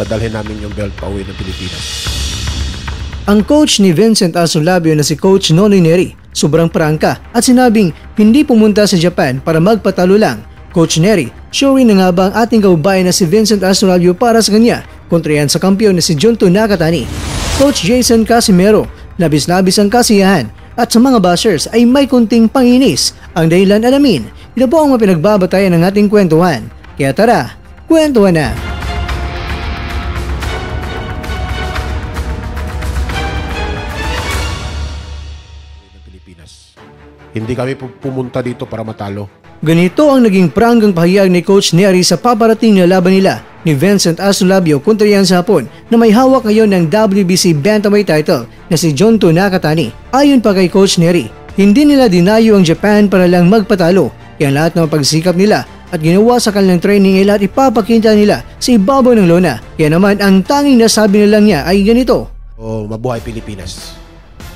dadalhin namin yung belt pauwi ng Pilipinas. Ang coach ni Vincent Asolabio na si Coach Nonoy Neri sobrang prangka at sinabing hindi pumunta sa Japan para magpatalo lang. Coach Neri, sure na nga ba ang ating kaubayan na si Vincent Asolabio para sa kanya kontra yan sa kampiyon na si Junto Nakatani? Coach Jason Casimero, labis-labis ang kasiyahan at sa mga bashers ay may kunting panginis. Ang dahilan alamin, ito po ang mapinagbabatayan ng ating kwentuhan. Kaya tara, kwentuhan na! Hindi kami pumunta dito para matalo. Ganito ang naging pranggang pahayag ni Coach Neri sa paparating na laban nila ni Vincent Asolabio kontra yan sa Hapon na may hawak ngayon ng WBC Bantamweight title na si Junto Nakatani. Ayon pa kay Coach Neri, hindi nila dinayo ang Japan para lang magpatalo. Kaya lahat ng pagsikap nila at ginawa sa kanilang training ay lahat ipapakita nila sa ibabaw ng lona. Kaya naman ang tanging nasabi na lang niya ay ganito. Mabuhay Pilipinas.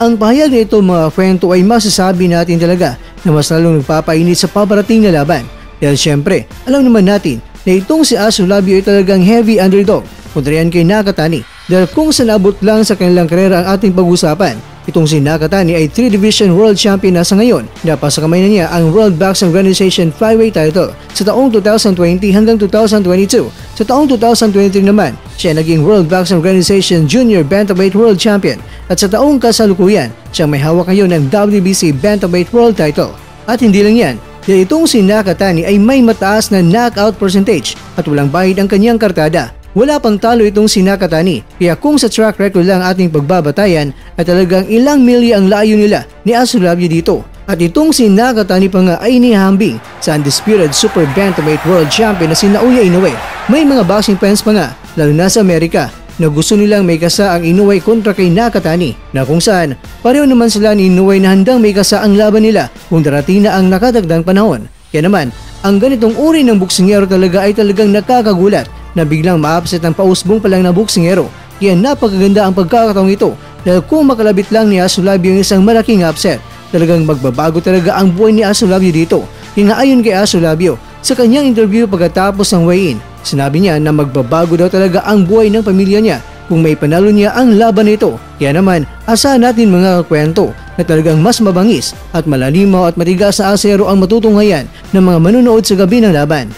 Ang pahayag nito mga kwento ay masasabi natin talaga na mas lalong nagpapainit sa paparating na laban. Dahil syempre, alam naman natin na itong si Asolabio ay talagang heavy underdog kontra yan kay Nakatani. Dahil kung saan abot lang sa kanilang karera ang ating pag-usapan, itong si Nakatani ay 3-division world champion na sa ngayon. Napasa kamay na niya ang World Boxing Organization Flyweight title sa taong 2020 hanggang 2022. Sa taong 2023 naman, siya naging World Boxing Organization Junior Bantamweight World Champion at sa taong kasalukuyan, siya may hawak ngayon ng WBC Bantamweight World title. At hindi lang yan, dahil itong si Nakatani ay may mataas na knockout percentage at walang bahid ang kanyang kartada. Wala pang talo itong si Nakatani, kaya kung sa track record lang ating pagbabatayan ay talagang ilang milya ang layo nila ni Asolabio dito. At itong si Nakatani pa nga ay inihambing sa undisputed Super Bantamweight World Champion na si Naoya Inoue. May mga boxing fans pa nga, lalo na sa Amerika, na gusto nilang may kasa ang Inoue kontra kay Nakatani na kung saan pareho naman sila ni Inoue na handang may kasa ang laban nila kung darating na ang nakadagdang panahon. Kaya naman, ang ganitong uri ng boksingero talaga ay talagang nakakagulat na biglang ma-upset ang pausbong pa lang na boksingero. Kaya napakaganda ang pagkakataong ito dahil kung makalabit lang ni Asolabio yung isang malaking upset, talagang magbabago talaga ang buhay ni Asolabio dito. Kaya ayon kay Asolabio, sa kanyang interview pagkatapos ng weigh-in, sinabi niya na magbabago daw talaga ang buhay ng pamilya niya kung may panalo niya ang laban nito. Kaya naman, asahan natin mga kwento na talagang mas mabangis at malalimaw at matigas na asero ang matutunghayan ng mga manunood sa gabi ng laban.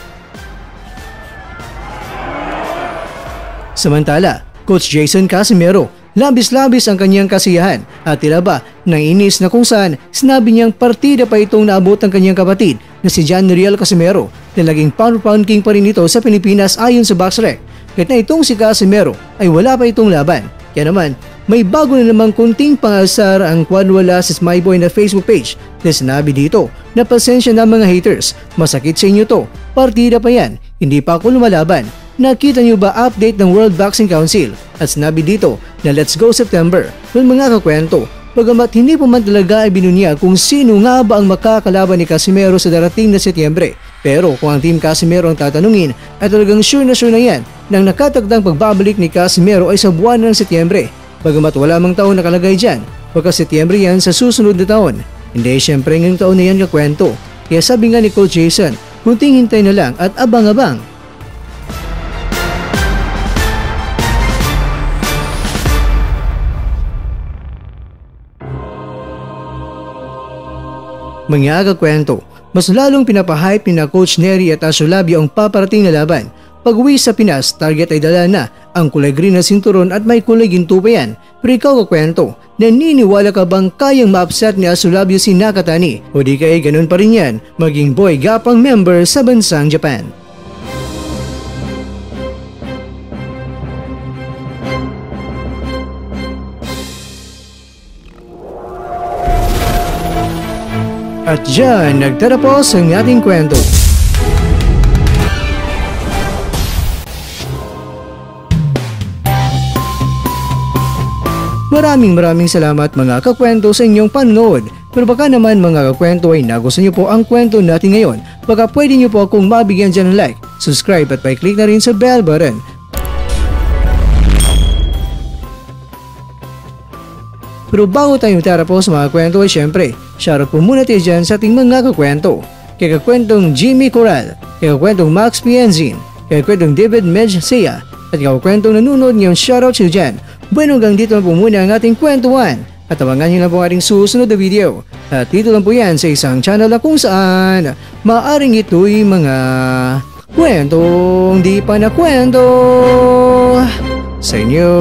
Samantala, Coach Jason Casimero, labis-labis ang kanyang kasiyahan at tila ba nang inis na kung saan sinabi niyang partida pa itong naabot ng kanyang kapatid na si John Riel Casimero na naging pound-pound king pa rin ito sa Pilipinas ayon sa BoxRec. Kahit na itong si Casimero ay wala pa itong laban. Kaya naman, may bago na namang kunting pangasar ang Kwadwala sa Smyboy na Facebook page na sinabi dito na pasensya na mga haters, masakit sa inyo to, partida pa yan, hindi pa ako lumalaban. Nakita niyo ba update ng World Boxing Council? At sinabi dito na let's go September. Well mga kakwento, bagamat hindi pa man talaga ay binunya kung sino nga ba ang makakalaban ni Casimero sa darating na Setyembre. Pero kung ang Team Casimero ang tatanungin ay talagang sure na yan nang nakatagdang pagbabalik ni Casimero ay sa buwan ng Setyembre. Bagamat wala mang taon nakalagay dyan, pagka Setyembre yan sa susunod na taon. Hindi syempre ngayong taon na yan kakwento. Kaya sabi nga ni Coach Jason, kunting hintay na lang at abang-abang. Mga kakwento, mas lalong pinapahype ni na Coach Neri at Asolabio ang paparating na laban. Pag-uwi sa Pinas, target ay dala na ang kulay green na sinturon at may kulay ginto pa yan. Pero ikaw kakwento, naniniwala ka bang kayang ma-upset ni Asolabio si Nakatani? O di kaya ganun pa rin yan, maging boy gapang member sa bansang Japan? At dyan, nagtatapos ang ating kwento. Maraming salamat mga kakwento sa inyong panonood. Pero baka naman mga kakwento ay nagustuhan niyo po ang kwento natin ngayon. Baka pwede niyo po akong mabigyan dyan ng like, subscribe at pa-click na rin sa bell button. Pero bago tayo matapos mga kwento ay syempre, shoutout po muna tayo dyan sa ating mga kakwento. Kay kakwentong Jimmy Coral, kay kakwentong Max Pienzin, kay kakwentong David Medj Sea, at ikaw kwentong nanonood ngayon, shoutout sa'yo dyan. Bueno, hanggang dito na po muna ang ating kwentuhan at abangan nyo lang po ating susunod na video. At dito lang po yan sa isang channel na kung saan maaring ito'y mga kwentong di pa na kwento sa inyo.